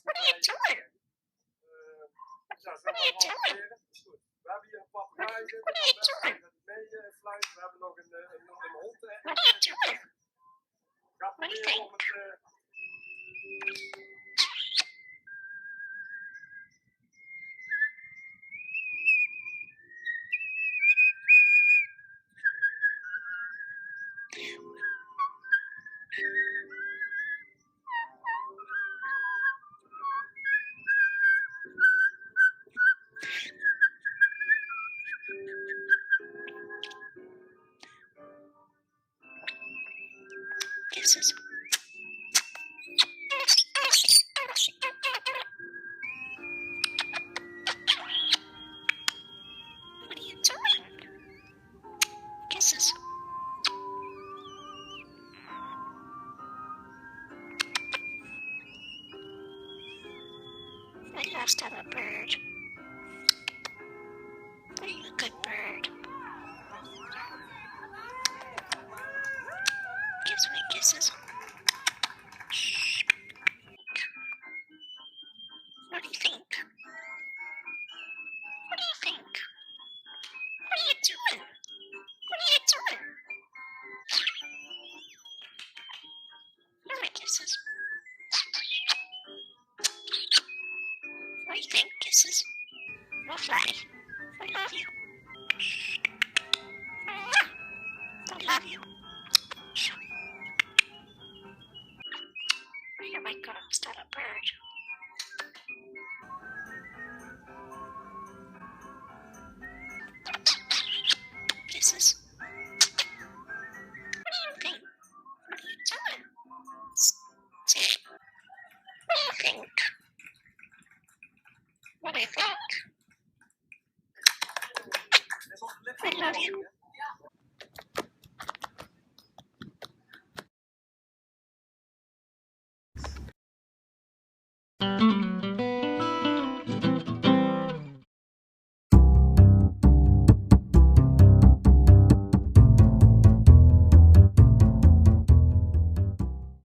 What are you doing? What are you doing? We hebben hier een papegaai zitten. What are you doing? Meefluit. We hebben nog een hond. What are you doing? Ga proberen om het... Kisses. What are you doing? Kisses. I lost out a bird. Are you a good bird? Gives me kisses. Shh. What do you think? What do you think? What are you doing? What are you doing? Give me kisses. What do you think? Kisses? No fly. I love you. I love you. Oh my God, is that a bird? Kisses. What do you think? What are you doing? Say, what do you think? What do you think? I love you.